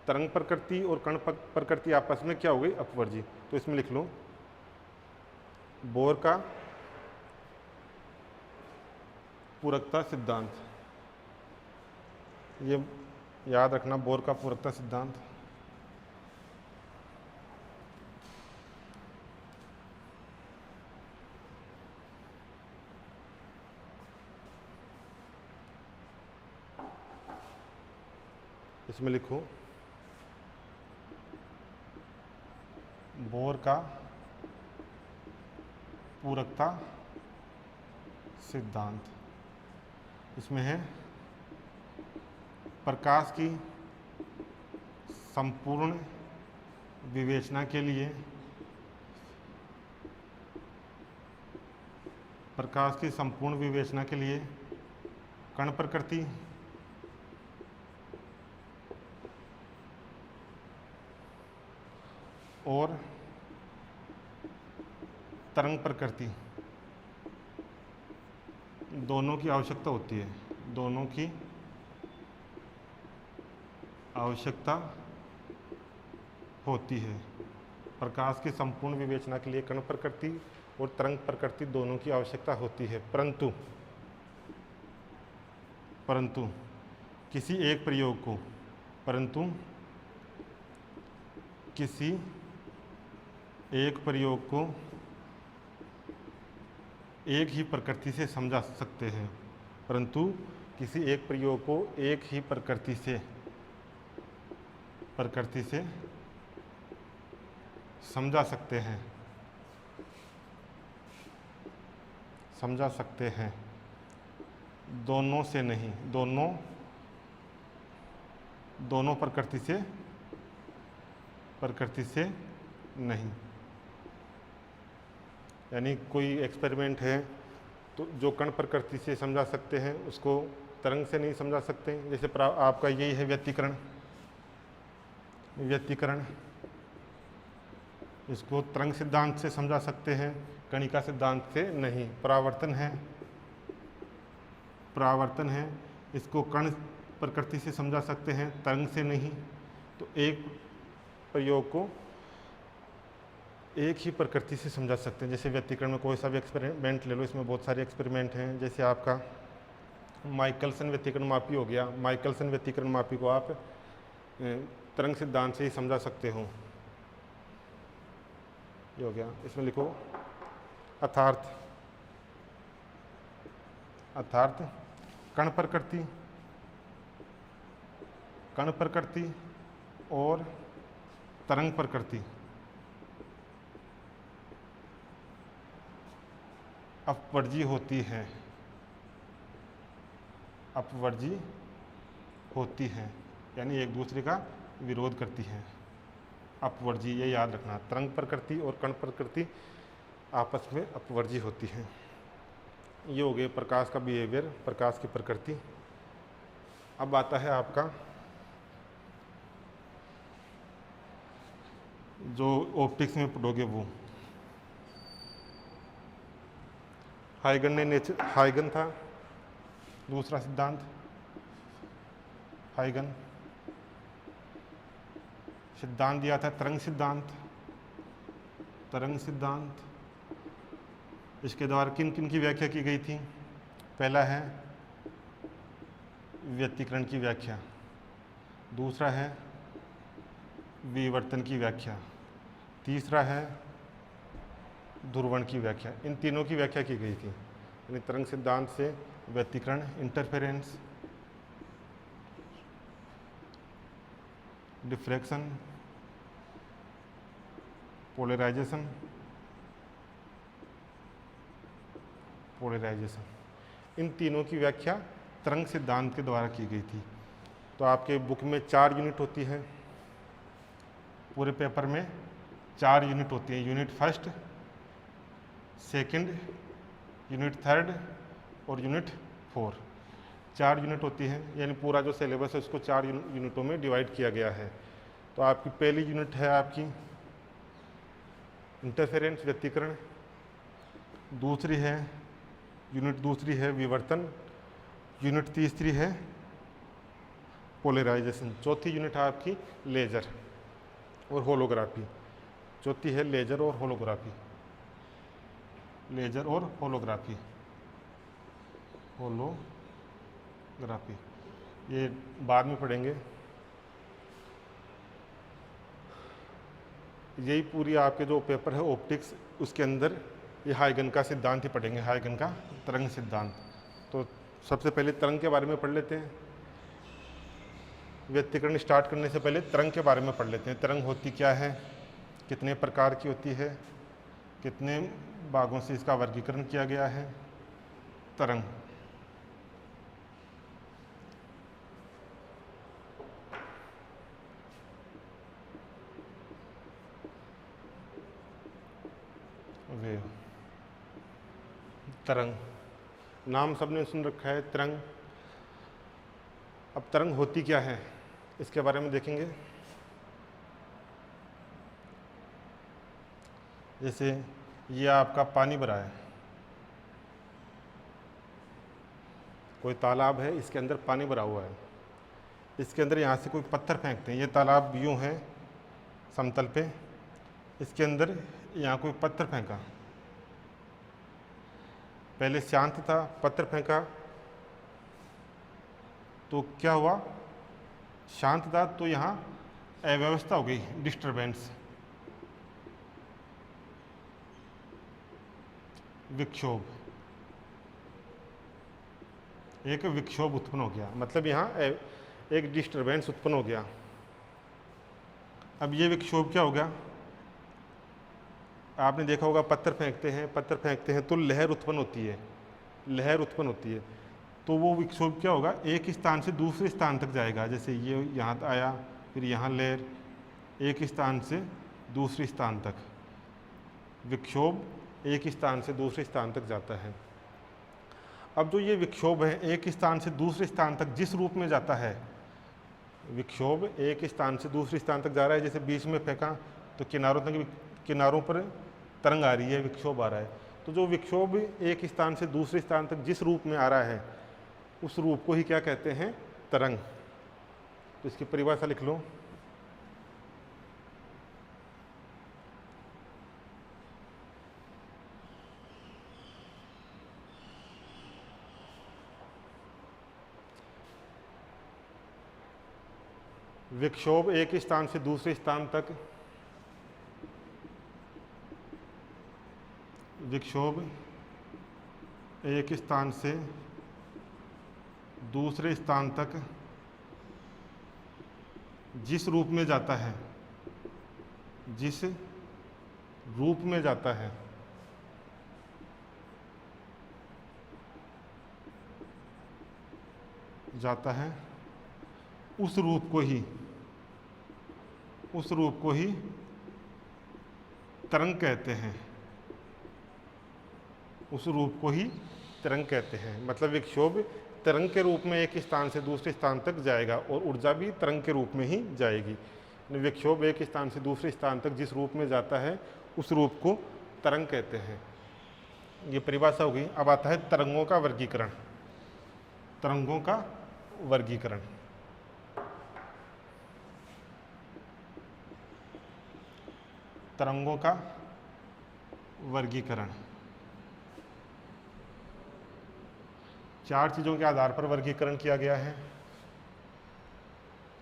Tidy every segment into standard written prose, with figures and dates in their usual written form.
तरंग प्रकृति और कण प्रकृति आपस में क्या हो गई, अपवर्जी। तो इसमें लिख लो बोर का पूरकता सिद्धांत, ये याद रखना, बोर का पूरकता सिद्धांत। इसमें लिखो बोर का पूरकता सिद्धांत। इसमें है प्रकाश की संपूर्ण विवेचना के लिए, प्रकाश की संपूर्ण विवेचना के लिए कण प्रकृति और तरंग प्रकृति दोनों की आवश्यकता होती है, दोनों की आवश्यकता होती है। प्रकाश की संपूर्ण विवेचना के लिए कण प्रकृति और तरंग प्रकृति दोनों की आवश्यकता होती है, परंतु किसी एक प्रयोग को, परंतु किसी एक प्रयोग को एक ही प्रकृति से समझा सकते हैं, परंतु किसी एक प्रयोग को एक ही प्रकृति से समझा सकते हैं, दोनों से नहीं, दोनों प्रकृति से नहीं। यानी कोई एक्सपेरिमेंट है तो जो कण प्रकृति से समझा सकते हैं उसको तरंग से नहीं समझा सकते। जैसे आपका यही है व्यतिकरण, इसको तरंग सिद्धांत से समझा सकते हैं, कणिका सिद्धांत से नहीं। परावर्तन है, इसको कण प्रकृति से समझा सकते हैं, तरंग से नहीं। तो एक प्रयोग को एक ही प्रकृति से समझा सकते हैं। जैसे व्यतिकरण में कोई सा भी एक्सपेरिमेंट ले लो, इसमें बहुत सारे एक्सपेरिमेंट हैं। जैसे आपका माइकलसन व्यतिकरण मापी हो गया, माइकलसन व्यतिकरण मापी को आप तरंग सिद्धांत से ही समझा सकते हो, ये हो गया। इसमें लिखो अर्थात कण प्रकृति और तरंग प्रकृति अपवर्जी होती है, यानी एक दूसरे का विरोध करती है। अपवर्जी, ये याद रखना, तरंग प्रकृति और कण प्रकृति आपस में अपवर्जी होती है। ये हो गए प्रकाश का बिहेवियर, प्रकाश की प्रकृति। अब आता है आपका जो ऑप्टिक्स में पढ़ोगे वो हाइगन था दूसरा सिद्धांत। हाइगन सिद्धांत दिया था तरंग सिद्धांत। इसके द्वारा किन किन की व्याख्या की गई थी? पहला है व्यतिकरण की व्याख्या, दूसरा है विवर्तन की व्याख्या, तीसरा है ध्रुवण की व्याख्या। इन तीनों की व्याख्या की गई थी। यानी तरंग सिद्धांत से व्यतिकरण, इंटरफेरेंस, डिफ्रैक्शन, पोलराइजेशन, इन तीनों की व्याख्या तरंग सिद्धांत के द्वारा की गई थी। तो आपके बुक में 4 यूनिट होती है, पूरे पेपर में 4 यूनिट होती है। Unit first, second, unit third और यूनिट 4, 4 यूनिट होती है। यानी पूरा जो सिलेबस है उसको 4 यूनिटों में डिवाइड किया गया है। तो आपकी पहली यूनिट है आपकी इंटरफेरेंस, व्यतिकरण। दूसरी है विवर्तन। यूनिट तीसरी है पोलराइजेशन। चौथी यूनिट है आपकी लेजर और होलोग्राफी। चौथी है लेजर और होलोग्राफी। लेजर और होलोग्राफी, होलोग्राफी ये बाद में पढ़ेंगे। यही पूरी आपके जो पेपर है ऑप्टिक्स, उसके अंदर ये हाइगन का सिद्धांत ही पढ़ेंगे, हाइगन का तरंग सिद्धांत। तो सबसे पहले तरंग के बारे में पढ़ लेते हैं। व्यक्तिकरण स्टार्ट करने से पहले तरंग के बारे में पढ़ लेते हैं। तरंग होती क्या है, कितने प्रकार की होती है, कितने भागों से इसका वर्गीकरण किया गया है। तरंग वेव, तरंग नाम सबने सुन रखा है तरंग। अब तरंग होती क्या है इसके बारे में देखेंगे। जैसे ये आपका पानी भरा है, कोई तालाब है, इसके अंदर पानी भरा हुआ है। इसके अंदर यहाँ से कोई पत्थर फेंकते हैं, ये तालाब यूँ है समतल पे, इसके अंदर यहाँ कोई पत्थर फेंका, पहले शांत था, पत्थर फेंका तो क्या हुआ, शांत था तो यहाँ अव्यवस्था हो गई, डिस्टरबेंस, विक्षोभ, एक विक्षोभ उत्पन्न हो गया, मतलब यहाँ एक डिस्टरबेंस उत्पन्न हो गया। अब ये विक्षोभ क्या हो गया, आपने देखा होगा पत्थर फेंकते हैं तो लहर उत्पन्न होती है, लहर उत्पन्न होती है। तो वो विक्षोभ क्या होगा, एक स्थान से दूसरे स्थान तक जाएगा। जैसे ये यहाँ आया, फिर यहाँ लहर, एक स्थान से दूसरे स्थान तक विक्षोभ एक स्थान से दूसरे स्थान तक जाता है। अब जो ये विक्षोभ है एक स्थान से दूसरे स्थान तक जिस रूप में जाता है, विक्षोभ एक स्थान से दूसरे स्थान तक जा रहा है, जैसे बीच में फेंका तो किनारों पर तरंग आ रही है, विक्षोभ आ रहा है। तो जो विक्षोभ एक स्थान से दूसरे स्थान तक जिस रूप में आ रहा है उस रूप को ही क्या कहते हैं, तरंग। तो इसकी परिभाषा लिख लो। विक्षोभ एक स्थान से दूसरे स्थान तक, विक्षोभ एक स्थान से दूसरे स्थान तक जिस रूप में जाता है, जिस रूप में जाता है, उस रूप को ही तरंग कहते हैं, उस रूप को ही तरंग कहते हैं। मतलब विक्षोभ तरंग के रूप में एक स्थान से दूसरे स्थान तक जाएगा और ऊर्जा भी तरंग के रूप में ही जाएगी। विक्षोभ एक स्थान से दूसरे स्थान तक जिस रूप में जाता है उस रूप को तरंग कहते हैं। ये परिभाषा हो गई। अब आता है तरंगों का वर्गीकरण। तरंगों का वर्गीकरण, तरंगों का वर्गीकरण चार चीज़ों के आधार पर वर्गीकरण किया गया है।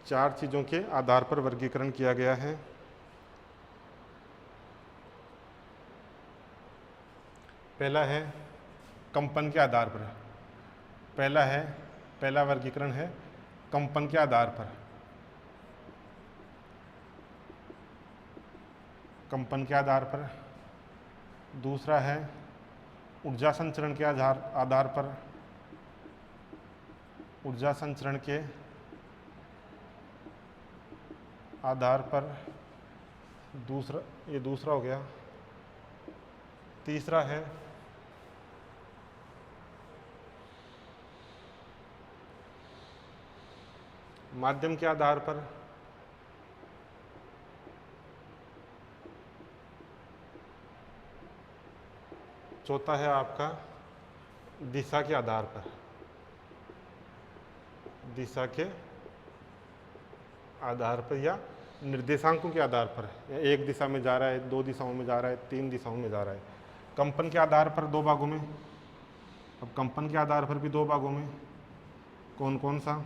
चार चीज़ों के आधार पर वर्गीकरण किया गया है। पहला है कंपन के आधार पर। पहला वर्गीकरण है कंपन के आधार पर। कंपन के आधार पर। दूसरा है ऊर्जा संचरण के आधार पर। ऊर्जा संचरण के आधार पर दूसरा हो गया। तीसरा है माध्यम के आधार पर। चौथा है आपका दिशा के आधार पर। दिशा के आधार पर या निर्देशांकों के आधार पर, या एक दिशा में जा रहा है, 2 दिशाओं में जा रहा है, 3 दिशाओं में जा रहा है। कंपन के आधार पर 2 भागों में। अब कंपन के आधार पर भी 2 भागों में, कौन कौन सा?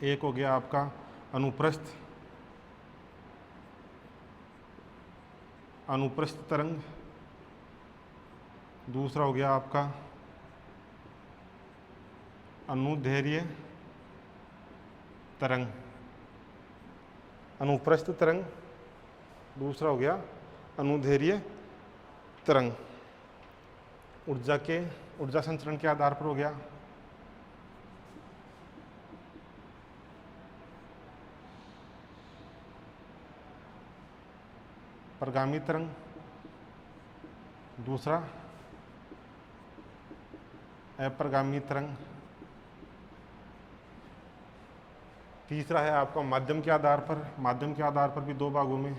एक हो गया आपका अनुप्रस्थ तरंग, दूसरा हो गया आपका अनुदैर्ध्य तरंग। अनुप्रस्थ तरंग, दूसरा हो गया अनुदैर्ध्य तरंग। ऊर्जा संचरण के आधार पर हो गया परगामी तरंग, दूसरा अपरगामी तरंग, तीसरा है आपका माध्यम के आधार पर। माध्यम के आधार पर भी 2 भागों में।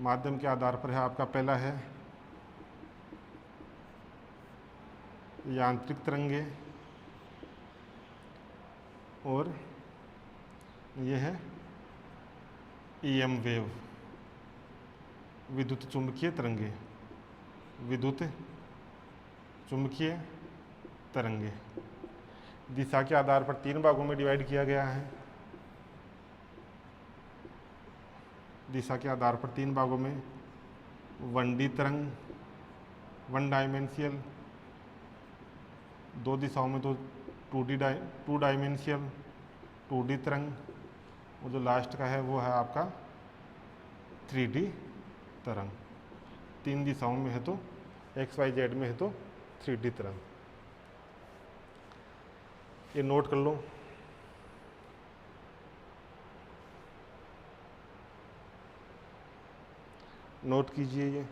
माध्यम के आधार पर है आपका, पहला है यांत्रिक तरंगे और यह है EM वेव, विद्युत चुंबकीय तरंगे। विद्युत चुंबकीय तरंगे दिशा के आधार पर 3 भागों में डिवाइड किया गया है। दिशा के आधार पर 3 भागों में। 1D तरंग, 1 डायमेंशियल, 2 दिशाओं में तो 2 डायमेंशियल 2D तरंग, और जो लास्ट का है वो है आपका 3D तरंग। 3 दिशाओं में है तो XYZ में है तो 3D तरंग। ये नोट कर लो। नोट कीजिए ये।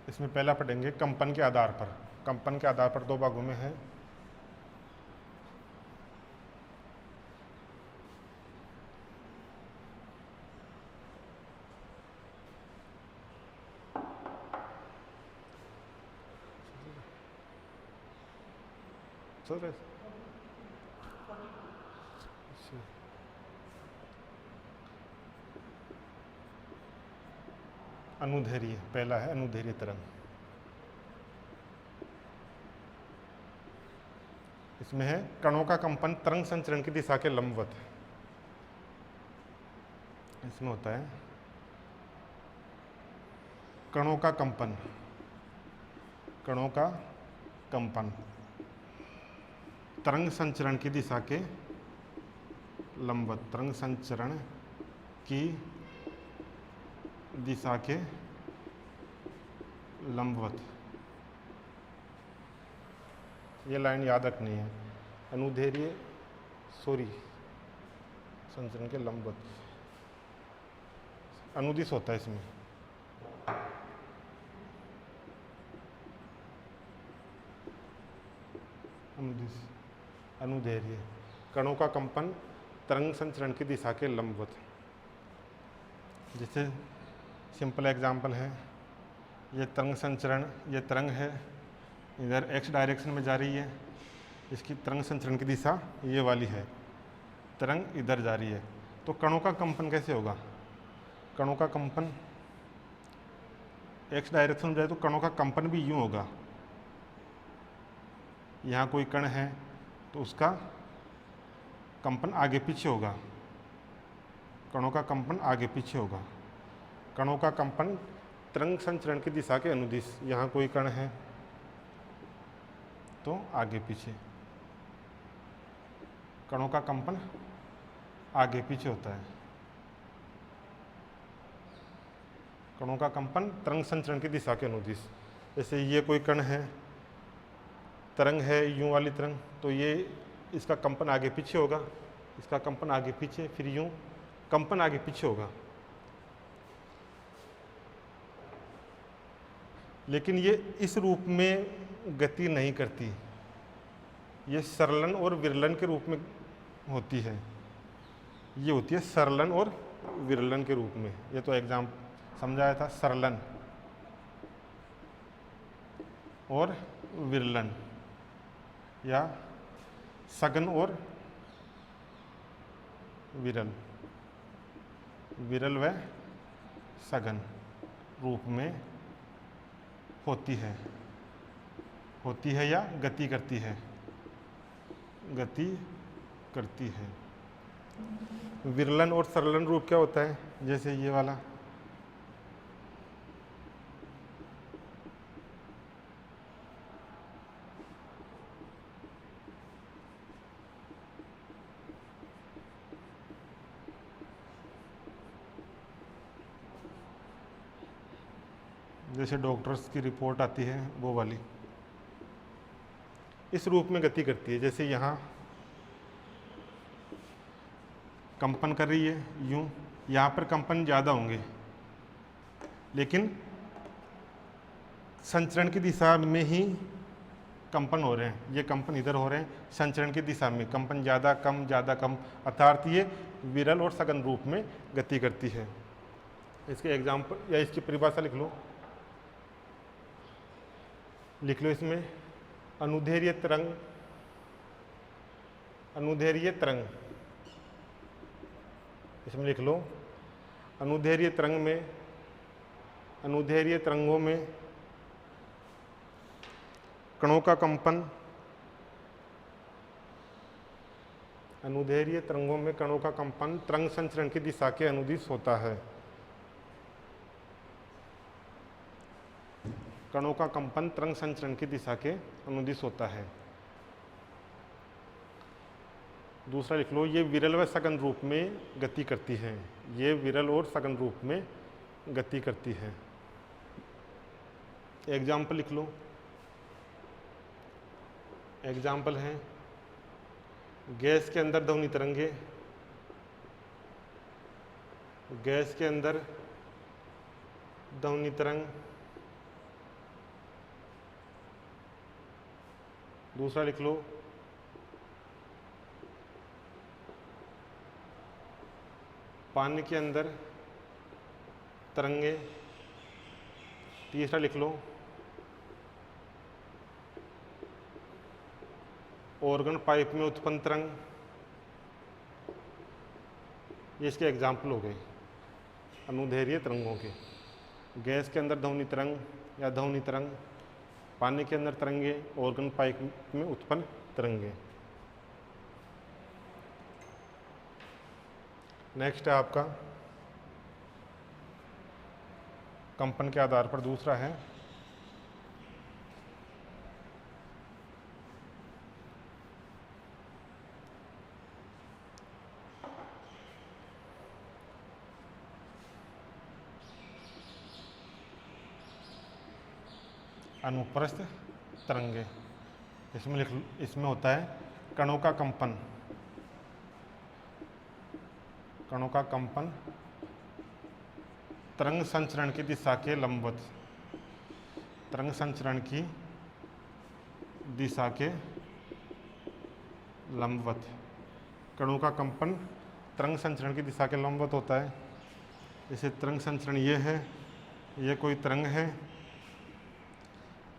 इसमें पहला पढ़ेंगे कंपन के आधार पर। कंपन के आधार पर 2 भागों में है। अनुदैर्ध्य, पहला है अनुदैर्ध्य तरंग। इसमें है कणों का कंपन तरंग संचरण की दिशा के लंबवत। इसमें होता है कणों का कंपन, कणों का कंपन तरंग संचरण की दिशा के लंबवत। तरंग संचरण की दिशा के लंबवत, ये लाइन याद रखनी है। अनुदैर्ध्य संचरण के लंबवत, अनुदिश होता है इसमें। अनुदिश, अनुदैर्ध्य कणों का कंपन तरंग संचरण की दिशा के लंबवत। जैसे सिंपल एग्जाम्पल है, ये तरंग संचरण, ये तरंग है, इधर x डायरेक्शन में जा रही है, इसकी तरंग संचरण की दिशा ये वाली है, तरंग इधर जा रही है, तो कणों का कंपन कैसे होगा? कणों का कंपन x डायरेक्शन में जाए तो कणों का कंपन भी यूँ होगा। यहाँ कोई कण है तो उसका कंपन आगे पीछे होगा, कणों का कंपन आगे पीछे होगा। कणों का कंपन तरंग संचरण की दिशा के अनुदिश, यहाँ कोई कण है तो आगे पीछे, कणों का कंपन आगे पीछे होता है। कणों का कंपन तरंग संचरण की दिशा के अनुदिश। जैसे ये कोई कण है, तरंग है यूं वाली तरंग, तो ये इसका कंपन आगे पीछे होगा, इसका कंपन आगे पीछे, फिर यूं, कंपन आगे पीछे होगा। लेकिन ये इस रूप में गति नहीं करती, ये सरलन और विरलन के रूप में होती है। ये होती है सरलन और विरलन के रूप में। ये तो एग्जाम समझाया था, सरलन और विरलन, या सघन और विरल, विरल व सघन रूप में होती है या गति करती है, गति करती है। विरलन और सरलन रूप क्या होता है? जैसे ये वाला, जैसे डॉक्टर्स की रिपोर्ट आती है वो वाली, इस रूप में गति करती है। जैसे यहाँ कंपन कर रही है यूं, यहाँ पर कंपन ज़्यादा होंगे, लेकिन संचरण की दिशा में ही कंपन हो रहे हैं। ये कंपन इधर हो रहे हैं, संचरण की दिशा में कंपन ज़्यादा कम, अर्थात ये विरल और सघन रूप में गति करती है। इसके एग्जाम्पल या इसकी परिभाषा लिख लो इसमें। अनुदैर्घ्य तरंग, अनुदैर्घ्य तरंग, इसमें लिख लो अनुदैर्घ्य तरंग में, अनुदैर्घ्य तरंगों में कणों का कंपन, अनुदैर्घ्य तरंगों में कणों का कंपन तरंग संचरण की दिशा के अनुदिश होता है। कणों का कंपन तरंग संचरण की दिशा के अनुदिश होता है। दूसरा लिख लो, ये विरल व सघन रूप में गति करती है। ये विरल और सघन रूप में गति करती है। एग्जाम्पल लिख लो। एग्जाम्पल है गैस के अंदर ध्वनि तरंगे, गैस के अंदर ध्वनि तरंग। दूसरा लिख लो पानी के अंदर तरंगे। तीसरा लिख लो ऑर्गन पाइप में उत्पन्न तरंग। ये इसके एग्जाम्पल हो गए अनुदैर्घ्य तरंगों के। गैस के अंदर ध्वनि तरंग या ध्वनि तरंग, पानी के अंदर तरंगे, ऑर्गन पाइप में उत्पन्न तरंगे। नेक्स्ट है आपका कंपन के आधार पर दूसरा है अनुप्रस्थ तरंगे। इसमें होता है कणों का कंपन, कणों का कंपन तरंग संचरण की दिशा के लंबवत, तरंग संचरण की दिशा के लंबवत। कणों का कंपन तरंग संचरण की दिशा के लंबवत होता है। जैसे तरंग संचरण ये है, ये कोई तरंग है,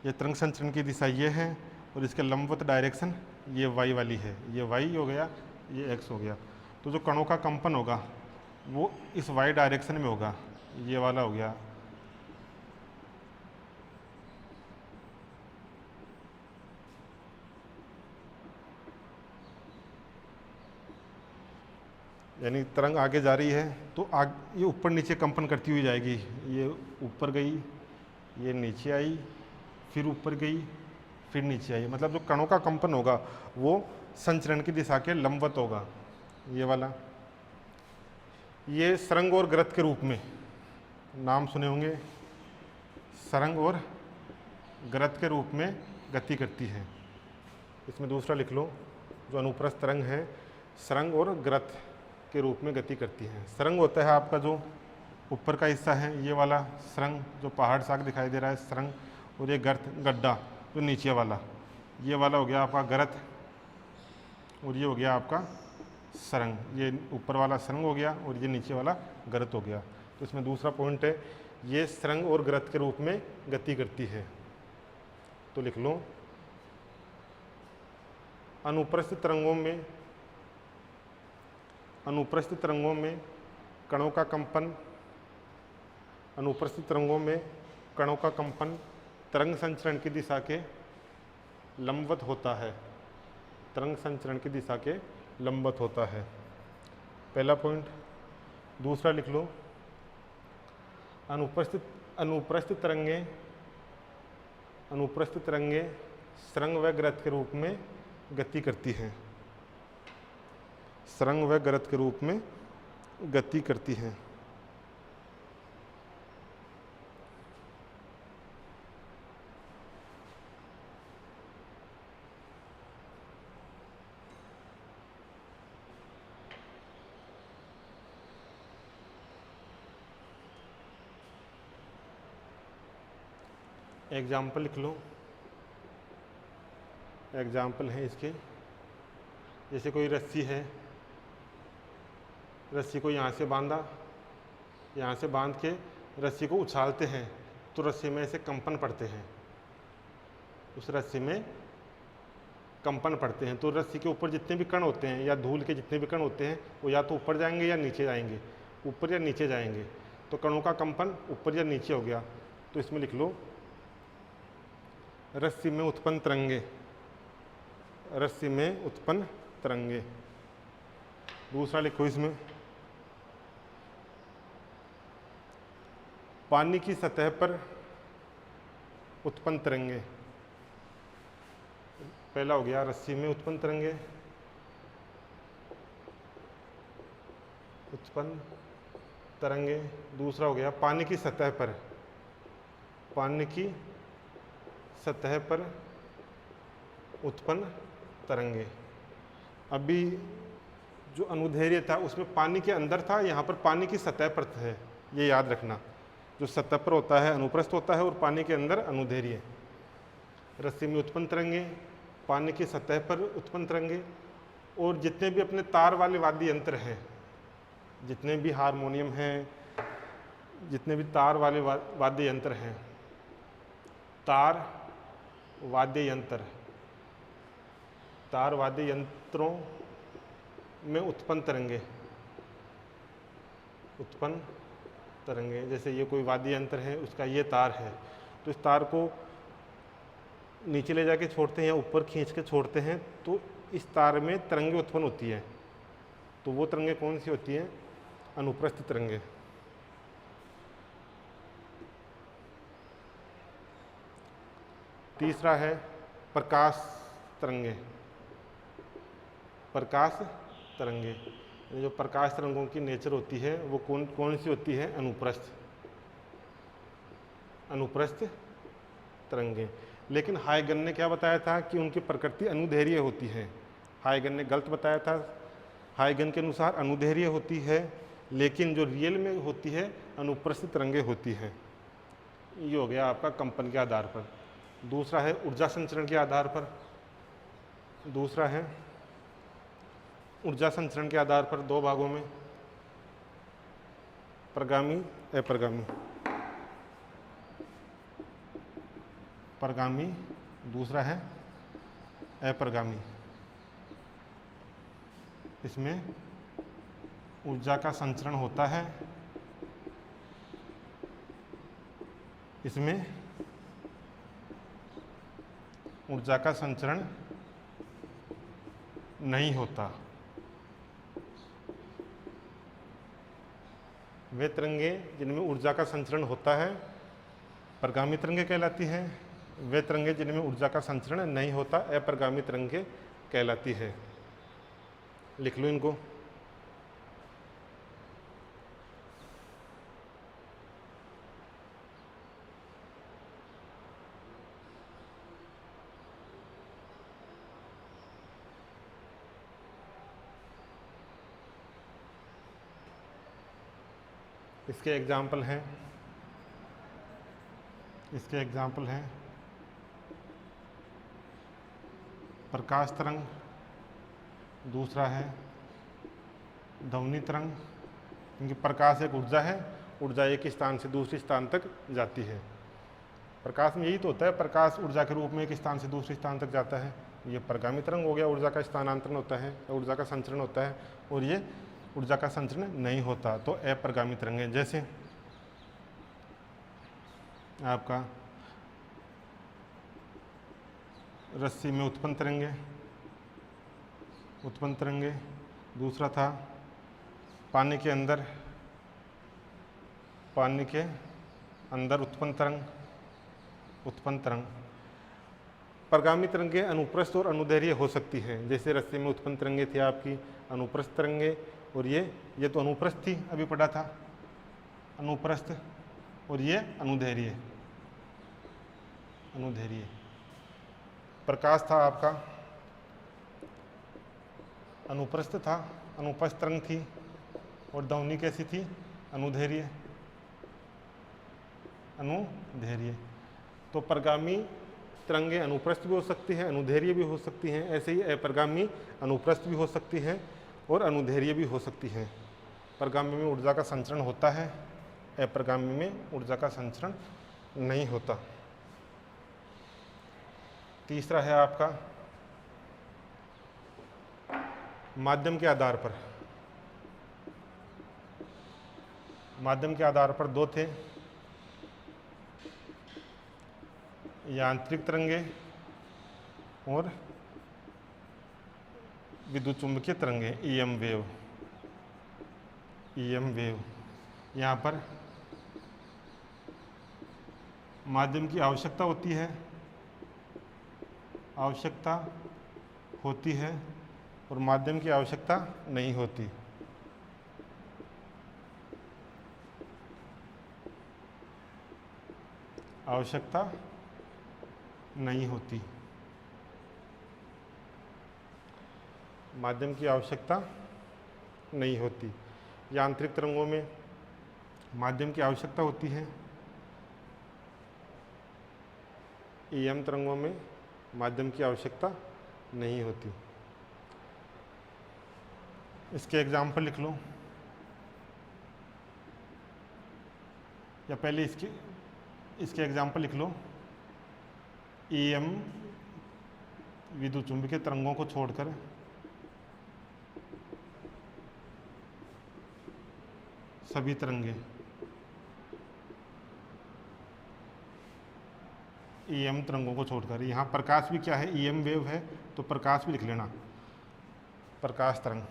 ये तरंग संचरण की दिशा ये है और इसके लंबवत डायरेक्शन ये वाई वाली है। ये वाई हो गया, ये एक्स हो गया। तो जो कणों का कंपन होगा वो इस वाई डायरेक्शन में होगा, ये वाला हो गया। यानी तरंग आगे जा रही है तो ये ऊपर नीचे कंपन करती हुई जाएगी। ये ऊपर गई, ये नीचे आई, फिर ऊपर गई, फिर नीचे आई। मतलब जो कणों का कंपन होगा वो संचरण की दिशा के लंबवत होगा, ये वाला। ये सरंग और गृत के रूप में, नाम सुने होंगे, सरंग और गृत के रूप में गति करती है। इसमें दूसरा लिख लो जो अनुप्रस्थ तरंग है, सरंग और गृत के रूप में गति करती हैं। सरंग होता है आपका जो ऊपर का हिस्सा है, ये वाला सरंग जो पहाड़ साग दिखाई दे रहा है सरंग, और ये गर्त गड्ढा जो नीचे वाला, ये वाला हो गया आपका गरत, और ये हो गया आपका सरंग। ये ऊपर वाला सरंग हो गया और ये नीचे वाला गरत हो गया। तो इसमें दूसरा पॉइंट है, ये सरंग और गरत के रूप में गति करती है। तो लिख लो, अनुप्रस्थ तरंगों में कणों का कंपन, अनुप्रस्थ तरंगों में कणों का कंपन तरंग संचरण की दिशा के लंबवत होता है। तरंग संचरण की दिशा के लंबवत होता है, पहला पॉइंट। दूसरा लिख लो, अनुप्रस्थ तरंगे सरंग व गरत के रूप में गति करती हैं। सरंग व गरत के रूप में गति करती हैं। एग्जाम्पल लिख लो, एग्जाम्पल है इसके, जैसे कोई रस्सी है, रस्सी को यहाँ से बांधा, यहाँ से बांध के रस्सी को उछालते हैं तो रस्सी में ऐसे कंपन पड़ते हैं, उस रस्सी में कंपन पड़ते हैं। तो रस्सी के ऊपर जितने भी कण होते हैं या धूल के जितने भी कण होते हैं वो या तो ऊपर जाएंगे या नीचे जाएंगे, ऊपर या नीचे जाएंगे। तो कणों का कंपन ऊपर या नीचे हो गया। तो इसमें लिख लो, रस्सी में उत्पन्न तरंगे, रस्सी में उत्पन्न तरंगे। दूसरा लिखो इसमें, पानी की सतह पर उत्पन्न तरंगे। पहला हो गया रस्सी में उत्पन्न तरंगे, उत्पन्न तरंगे। दूसरा हो गया पानी की सतह पर, पानी की सतह पर उत्पन्न तरंगे। अभी जो अनुदैर्ध्य था उसमें पानी के अंदर था, यहाँ पर पानी की सतह पर है, ये याद रखना। जो सतह पर होता है अनुप्रस्थ होता है और पानी के अंदर अनुदैर्ध्य। रस्सी में उत्पन्न तरंगे, पानी की सतह पर उत्पन्न तरंगे। और जितने भी अपने तार वाले वाद्य यंत्र हैं, जितने भी हारमोनियम हैं, जितने भी तार वाले वाद्य यंत्र हैं, तार वाद्य यंत्र, तार वाद्य यंत्रों में उत्पन्न तरंगे, उत्पन्न तरंगे। जैसे ये कोई वाद्य यंत्र है, उसका ये तार है, तो इस तार को नीचे ले जाके छोड़ते हैं या ऊपर खींच के छोड़ते हैं तो इस तार में तरंगे उत्पन्न होती है। तो वो तरंगे कौन सी होती हैं? अनुप्रस्थ तरंगे। तीसरा है प्रकाश तरंगे। प्रकाश तरंगे, जो प्रकाश तरंगों की नेचर होती है वो कौन कौन सी होती है? अनुप्रस्थ, अनुप्रस्थ तरंगे। लेकिन हाइगन ने क्या बताया था कि उनकी प्रकृति अनुदैर्घ्य होती है। हाइगन ने गलत बताया था। हाइगन के अनुसार अनुदैर्घ्य होती है, लेकिन जो रियल में होती है अनुप्रस्थ तरंगे होती है। ये हो गया आपका कंपन के आधार पर। दूसरा है ऊर्जा संचरण के आधार पर। दूसरा है ऊर्जा संचरण के आधार पर दो भागों में, प्रगामी अप्रगामी। प्रगामी, दूसरा है अप्रगामी। इसमें ऊर्जा का संचरण होता है, इसमें ऊर्जा का संचरण नहीं होता। वे तरंगे जिनमें ऊर्जा का संचरण होता है प्रगामी तरंगे कहलाती हैं। वे तरंगे जिनमें ऊर्जा का संचरण नहीं होता अप्रगामी तरंगे कहलाती है। लिख लो इनको। इसके एग्जाम्पल हैं प्रकाश तरंग, दूसरा है ध्वनि तरंग। क्योंकि प्रकाश एक ऊर्जा है, ऊर्जा एक स्थान से दूसरे स्थान तक जाती है। प्रकाश में यही तो होता है, प्रकाश ऊर्जा के रूप में एक स्थान से दूसरे स्थान तक जाता है। ये परगामी तरंग हो गया, ऊर्जा का स्थानांतरण होता है, ऊर्जा का संचरण होता है, और ये ऊर्जा का संचरण नहीं होता, तो अपरगामी तरंग है। जैसे आपका रस्सी में उत्पन्न तरंगे, दूसरा था पानी के अंदर उत्पन्न तरंग। परगामी तरंगे अनुप्रस्थ और अनुदैर्घ्य हो सकती हैं। जैसे रस्सी में उत्पन्न तरंगे थी आपकी अनुप्रस्थ तरंगे, और ये तो अनुप्रस्थ थी, अभी पढ़ा था अनुप्रस्थ, और ये अनुदैर्घ्य। प्रकाश था आपका अनुप्रस्थ था, अनुप्रस्थ तरंग थी, और ध्वनि कैसी थी? अनुदैर्घ्य। तो परगामी तरंगे अनुप्रस्थ भी हो सकती हैं, अनुदैर्घ्य भी हो सकती हैं। ऐसे ही अपरगामी अनुप्रस्थ भी हो सकती हैं और अनुदैर्घ्य भी हो सकती हैं। परगामी में ऊर्जा का संचरण होता है, अपरगामी में ऊर्जा का संचरण नहीं होता। तीसरा है आपका माध्यम के आधार पर दो थे, यांत्रिक तरंगे और विद्युत चुंबकीय तरंगे, ईएम वेव। यहाँ पर माध्यम की आवश्यकता होती है और माध्यम की आवश्यकता नहीं होती। माध्यम की आवश्यकता नहीं होती। यांत्रिक तरंगों में माध्यम की आवश्यकता होती है, ईएम तरंगों में माध्यम की आवश्यकता नहीं होती। इसके एग्जाम्पल लिख लो, या पहले इसके एग्जाम्पल लिख लो। ईएम विद्युत चुंबकीय तरंगों को छोड़कर सभी तरंगे, ईएम तरंगों को छोड़कर। यहाँ प्रकाश भी क्या है? ईएम वेव है, तो प्रकाश भी लिख लेना, प्रकाश तरंग।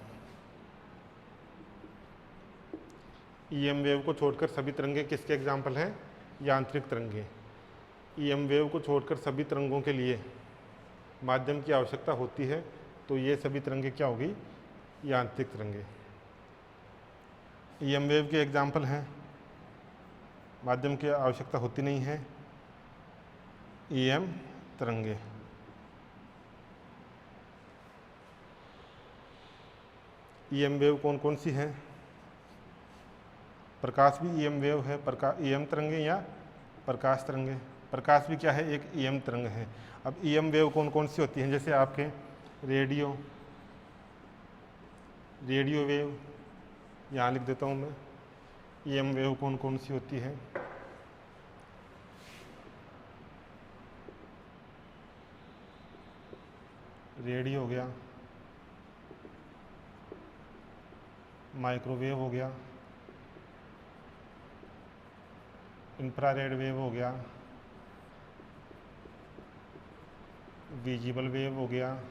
ईएम वेव को छोड़कर सभी तरंगे किसके एग्जाम्पल हैं? यांत्रिक तरंगे। ईएम वेव को छोड़कर सभी तरंगों के लिए माध्यम की आवश्यकता होती है, तो ये सभी तरंगे क्या होगी? यांत्रिक तरंगे। ईएम वेव के एग्जाम्पल हैं, माध्यम की आवश्यकता होती नहीं है, ईएम तरंगे। ईएम वेव कौन कौन सी हैं? प्रकाश भी ईएम वेव है, ईएम तरंगे या प्रकाश तरंगे। प्रकाश भी क्या है? एक ईएम तरंग है। अब ईएम वेव कौन कौन सी होती हैं? जैसे आपके रेडियो वेव, यहाँ लिख देता हूँ मैं। ईएम वेव कौन कौन सी होती है? रेडियो हो गया, माइक्रोवेव हो गया, इंफ्रारेड वेव हो गया, विजिबल वेव हो गया,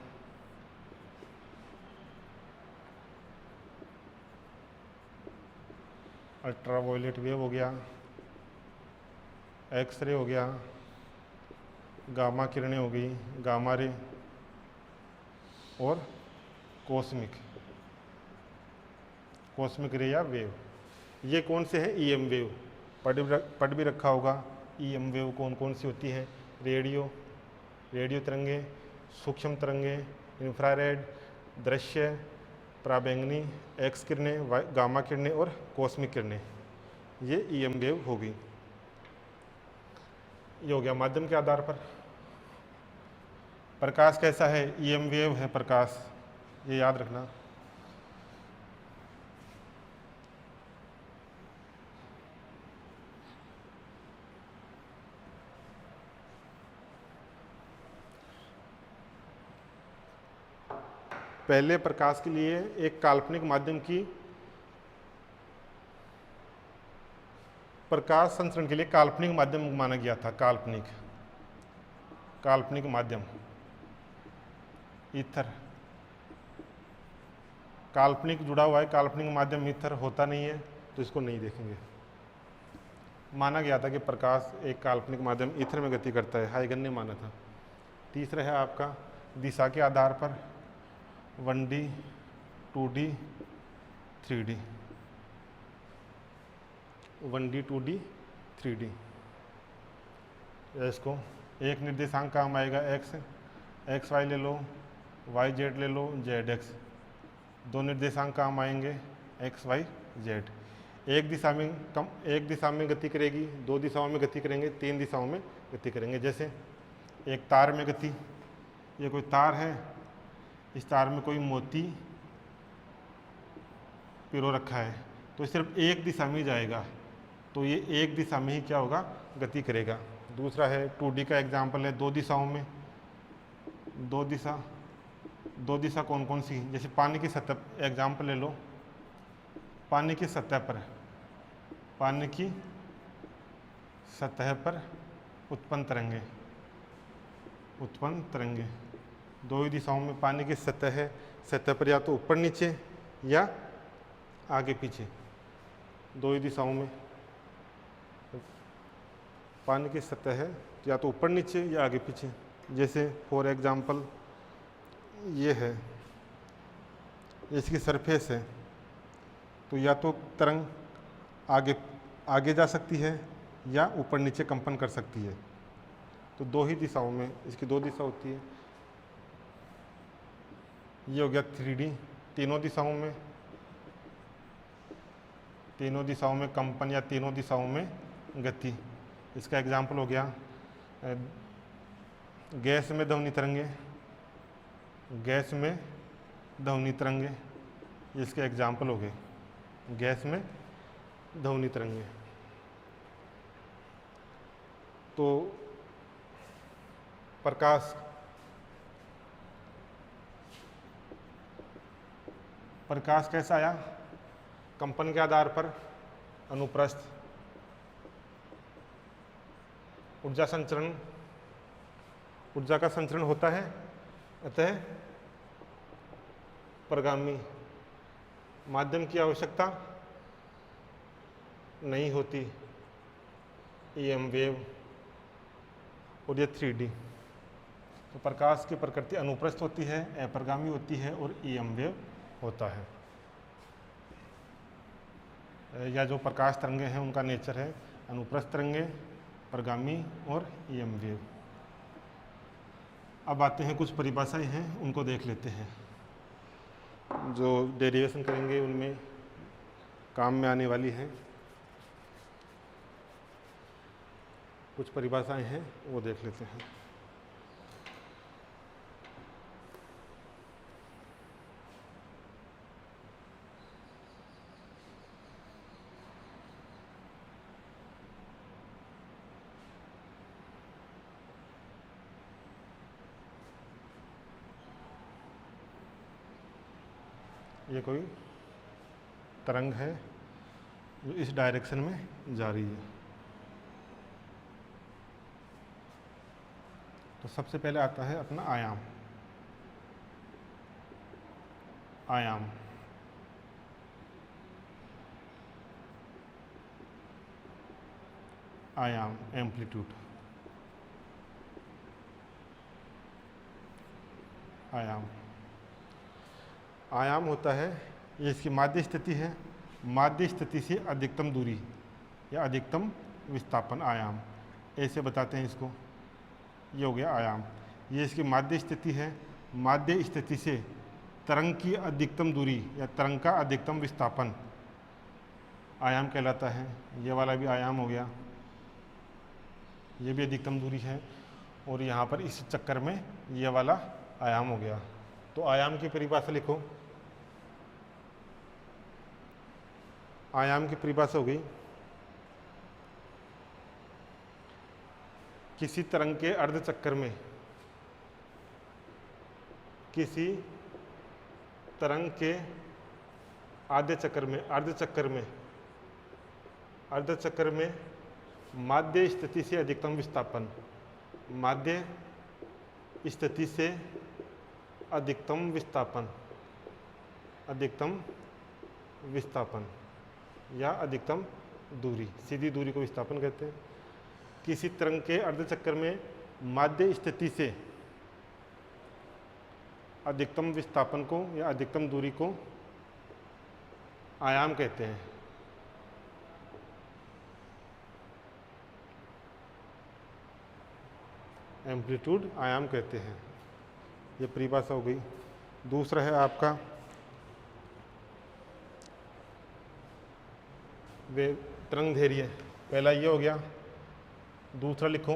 अल्ट्रावायलेट वेव हो गया, एक्सरे हो गया, गामा किरणें हो गई, गामा रे, और कॉस्मिक रे या वेव। ये कौन से हैं? EM wave. पढ़ भी रखा होगा। ईएम वेव कौन कौन सी होती हैं? रेडियो तरंगे, सूक्ष्म तरंगे, इंफ्रारेड, दृश्य, पराबैंगनी, एक्स किरणें, गामा किरणें और कॉस्मिक किरणें। ये EM वेव होगी। ये हो गया माध्यम के आधार पर। प्रकाश कैसा है? EM वेव है प्रकाश, ये याद रखना। पहले प्रकाश के लिए एक काल्पनिक माध्यम की, प्रकाश संचरण के लिए काल्पनिक माध्यम माना गया था। काल्पनिक माध्यम ईथर, काल्पनिक जुड़ा हुआ है, काल्पनिक माध्यम ईथर होता नहीं है तो इसको नहीं देखेंगे। माना गया था कि प्रकाश एक काल्पनिक माध्यम ईथर में गति करता है, हाइगन ने माना था। तीसरा है आपका दिशा के आधार पर 1D 2D 3D, 1D 2D 3D। इसको एक निर्देशांक काम आएगा x y ले लो, y z ले लो, z x। दो निर्देशांक काम आएंगे x y z। एक दिशा में गति करेगी, दो दिशाओं में गति करेंगे, तीन दिशाओं में गति करेंगे। जैसे एक तार में गति, ये कोई तार है, इस तार में कोई मोती पिरो रखा है तो सिर्फ एक दिशा में जाएगा, तो ये एक दिशा में ही क्या होगा? गति करेगा। दूसरा है 2D का एग्जाम्पल है दो दिशाओं में। दो दिशा कौन कौन सी? जैसे पानी की सतह एग्जाम्पल ले लो। पानी की सतह पर उत्पन्न तरंगे दो ही दिशाओं में। पानी की सतह है, सतह पर या तो ऊपर नीचे या आगे पीछे, दो ही दिशाओं में पानी की सतह है, या तो ऊपर नीचे या आगे पीछे। जैसे फॉर एग्जाम्पल ये है, इसकी सरफेस है, तो या तो तरंग आगे जा सकती है या ऊपर नीचे कंपन कर सकती है। तो दो ही दिशाओं में, इसकी दो दिशा होती है। ये हो गया 3D, तीनों दिशाओं में कंपन या तीनों दिशाओं में गति। इसका एग्जाम्पल हो गया गैस में ध्वनि तरंगे, इसके एग्जाम्पल हो गए गैस में ध्वनि तरंगे। तो प्रकाश कैसा आया? कंपन के आधार पर अनुप्रस्थ, ऊर्जा का संचरण होता है, अतः प्रगामी माध्यम की आवश्यकता नहीं होती। EM वेव और ये 3D। तो प्रकाश की प्रकृति अनुप्रस्थ होती है, अप्रगामी होती है और EM वेव होता है। या जो प्रकाश तरंगे हैं उनका नेचर है अनुप्रस्थ तरंगे, प्रगामी और EM वेव। अब आते हैं कुछ परिभाषाएं हैं, उनको देख लेते हैं। जो डेरिवेशन करेंगे उनमें काम में आने वाली हैं। कुछ परिभाषाएं हैं वो देख लेते हैं। ये कोई तरंग है जो इस डायरेक्शन में जा रही है। तो सबसे पहले आता है अपना आयाम। एम्पलीट्यूड। आयाम होता है, ये इसकी माध्य स्थिति है, माध्य स्थिति से अधिकतम दूरी या अधिकतम विस्थापन आयाम, ऐसे बताते हैं इसको। ये हो गया आयाम। ये इसकी माध्य स्थिति है, माध्य स्थिति से तरंग की अधिकतम दूरी या तरंग का अधिकतम विस्थापन आयाम कहलाता है। ये वाला भी आयाम हो गया, ये भी अधिकतम दूरी है। और यहाँ पर इस चक्कर में ये वाला आयाम हो गया। तो आयाम की परिभाषा लिखो। आयाम की परिभाषा हो गई, किसी तरंग के अर्ध चक्कर में, किसी तरंग के आधे चक्कर में, अर्ध चक्कर में माध्य स्थिति से अधिकतम विस्थापन, माध्य स्थिति से अधिकतम विस्थापन या अधिकतम दूरी, सीधी दूरी को विस्थापन कहते हैं। किसी तरंग के अर्धचक्कर में माध्य स्थिति से अधिकतम विस्थापन को या अधिकतम दूरी को आयाम कहते हैं। एम्पलीट्यूड आयाम कहते हैं। ये परिभाषा हो गई। दूसरा है आपका वे तरंग धैर्य। पहला ये हो गया। दूसरा लिखो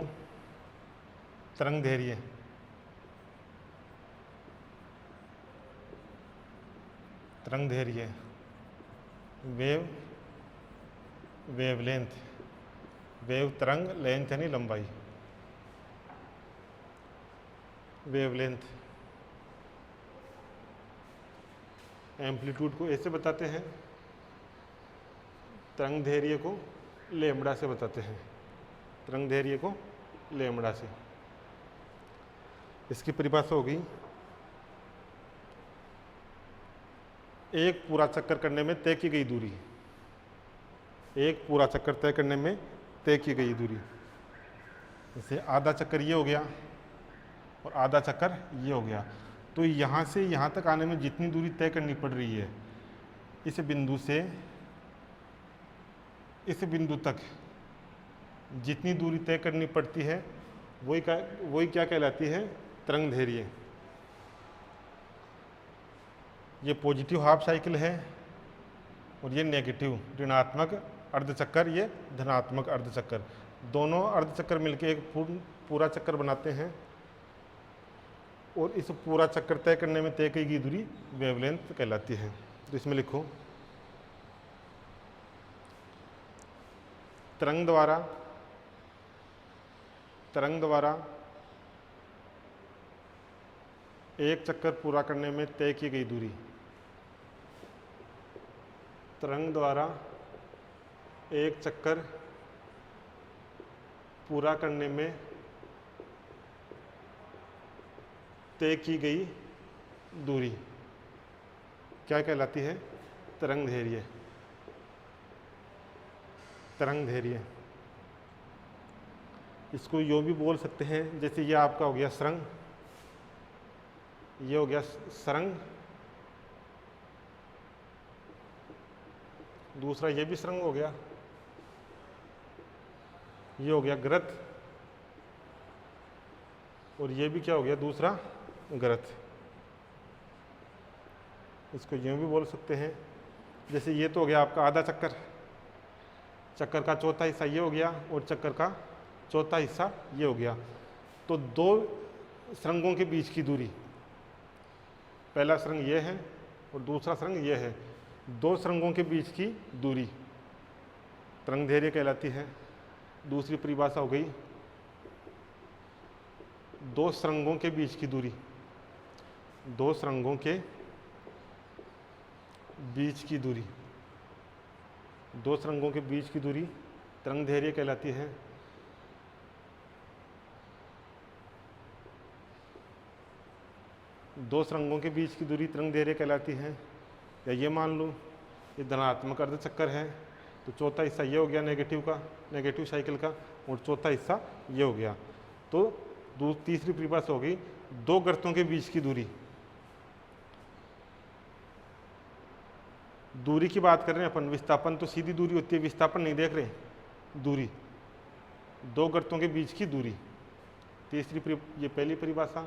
तरंग धैर्य। तरंग धैर्य, वेवलेंथ, वेव तरंग, लेंथ यानी लंबाई, वेवलेंथ। एम्पलीट्यूड को ऐसे बताते हैं, तरंग धैर्य को लैम्ब्डा से बताते हैं, तरंग धैर्य को लैम्ब्डा से। इसकी परिभाषा होगी, एक पूरा चक्कर करने में तय की गई दूरी, एक पूरा चक्कर तय करने में तय की गई दूरी। जैसे आधा चक्कर ये हो गया और आधा चक्कर ये हो गया, तो यहाँ से यहाँ तक आने में जितनी दूरी तय करनी पड़ रही है, इस बिंदु से इस बिंदु तक जितनी दूरी तय करनी पड़ती है, वही क्या कहलाती है, तरंग धैर्य। ये पॉजिटिव हाफ साइकिल है और ये नेगेटिव ऋणात्मक अर्धचक्कर, ये धनात्मक अर्धचक्कर। दोनों अर्धचक्कर मिलकर एक पूरा चक्कर बनाते हैं और इस पूरा चक्कर तय करने में तय की गई दूरी वेवलेंथ कहलाती है। तो इसमें लिखो, तरंग द्वारा एक चक्कर पूरा करने में तय की गई दूरी, तरंग द्वारा एक चक्कर पूरा करने में तय की गई दूरी क्या कहलाती है, तरंग धैर्य। तरंग धैर्य, इसको यूँ भी बोल सकते हैं, जैसे ये आपका हो गया सरंग, ये हो गया सरंग, दूसरा ये भी सरंग हो गया, ये हो गया ग्रत, और ये भी क्या हो गया, दूसरा ग्रत। इसको यूँ भी बोल सकते हैं, जैसे ये तो हो गया आपका आधा चक्कर, चक्कर का चौथा हिस्सा ये हो गया और चक्कर का चौथा हिस्सा ये हो गया। तो दो सरंगों के बीच की दूरी, पहला सरंग ये है और दूसरा सरंग ये है, दो सरंगों के बीच की दूरी तरंग धैर्य कहलाती है। दूसरी परिभाषा हो गई, दो सरंगों के बीच की दूरी, दो सरंगों के बीच की दूरी, दो सरंगों के बीच की दूरी तरंग धैर्य कहलाती है। दो सरंगों के बीच की दूरी तरंग धैर्य कहलाती है। या ये मान लो ये धनात्मक अर्धचक्कर है, तो चौथा हिस्सा ये हो गया नेगेटिव साइकिल का, और चौथा हिस्सा ये हो गया। तो तीसरी परिभाषा हो गई, दो गर्तों के बीच की दूरी। दूरी की बात कर रहे हैं अपन, विस्थापन तो सीधी दूरी होती है, विस्थापन नहीं देख रहे, दूरी, दो गर्तों के बीच की दूरी। ये पहली परिभाषा,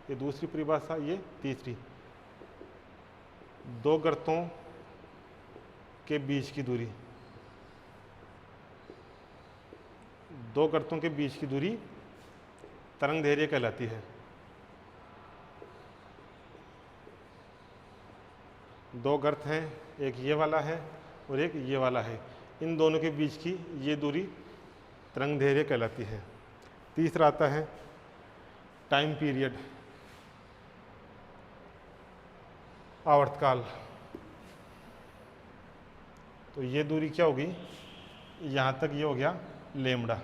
ये दूसरी परिभाषा, ये तीसरी। दो गर्तों के बीच की दूरी, दो गर्तों के बीच की दूरी तरंग दैर्घ्य कहलाती है। दो गर्त हैं, एक ये वाला है और एक ये वाला है, इन दोनों के बीच की ये दूरी तरंग दैर्घ्य कहलाती है। तीसरा आता है टाइम पीरियड, आवर्तकाल। तो ये दूरी क्या होगी, यहाँ तक ये हो गया लैम्डा।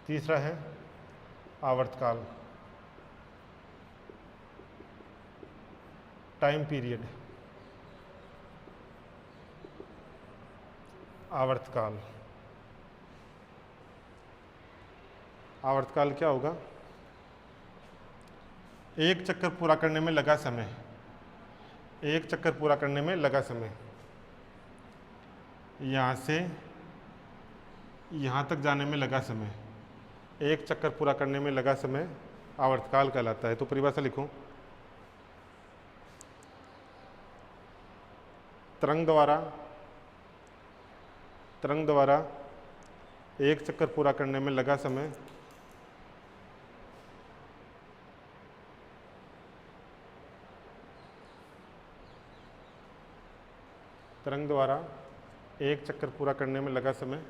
तीसरा है आवर्तकाल, टाइम पीरियड, आवर्तकाल। आवर्तकाल क्या होगा, एक चक्कर पूरा करने में लगा समय, एक चक्कर पूरा करने में लगा समय, यहाँ से यहाँ तक जाने में लगा समय, एक चक्कर पूरा करने में लगा समय आवर्तकाल कहलाता है। तो परिभाषा लिखो, तरंग द्वारा एक चक्कर पूरा करने में लगा समय तरंग द्वारा एक चक्कर पूरा करने में लगा समय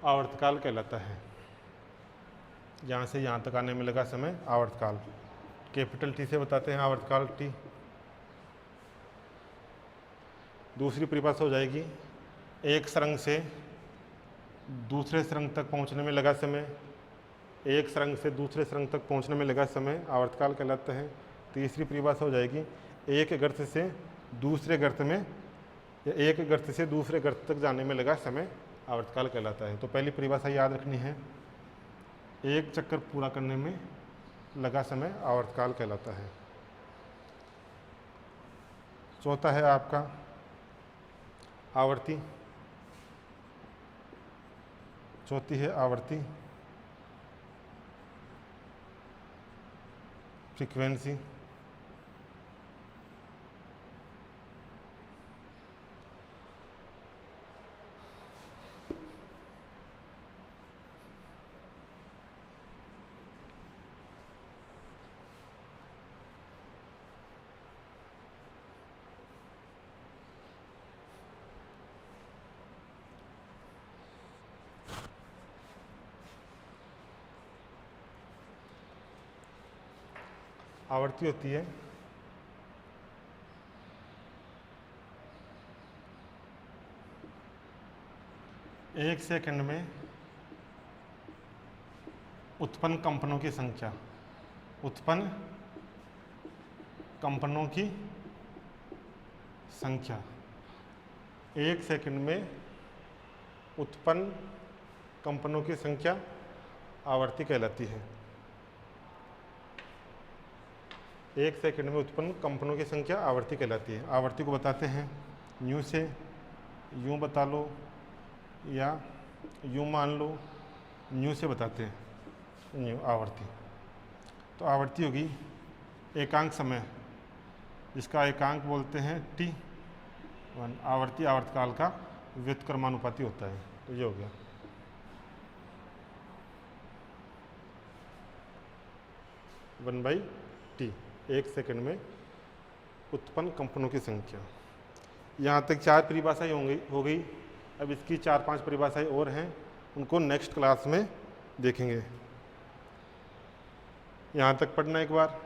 आवर्तकाल कहलाता है। यहाँ से यहाँ तक आने में लगा समय आवर्तकाल, कैपिटल टी से बताते हैं आवर्तकाल टी। दूसरी परिभाषा हो जाएगी, एक सुरंग से दूसरे सुरंग तक पहुँचने में लगा समय, एक सुरंग से दूसरे सुरंग तक पहुँचने में लगा समय आवर्तकाल कहलाता है। तीसरी परिभाषा हो जाएगी, एक गर्त से दूसरे गर्त में या एक गर्त से दूसरे गर्त तक जाने में लगा समय आवर्तकाल कहलाता है। तो पहली परिभाषा याद रखनी है, एक चक्कर पूरा करने में लगा समय आवर्तकाल कहलाता है। चौथा है आपका आवर्ती, चौथी है आवर्ती, फ्रीक्वेंसी। आवर्ती होती है एक सेकंड में उत्पन्न कंपनों की संख्या, उत्पन्न कंपनों की संख्या, एक सेकंड में उत्पन्न कंपनों की संख्या आवर्ती कहलाती है। एक सेकंड में उत्पन्न कंपनों की संख्या आवर्ती कहलाती है। आवर्ती को बताते हैं यूँ से, यूँ बता लो या यूँ मान लो, यूँ से बताते हैं यूँ आवर्ती। तो आवर्ती होगी एकांक समय, जिसका एकांक बोलते हैं t1। आवर्ती आवर्तकाल का व्युत्क्रमानुपाती होता है। तो ये हो गया। वन बाई टी, एक सेकंड में उत्पन्न कंपनों की संख्या। यहाँ तक 4 परिभाषाएं हो गई। अब इसकी 4-5 परिभाषाएं और हैं, उनको नेक्स्ट क्लास में देखेंगे। यहाँ तक पढ़ना एक बार।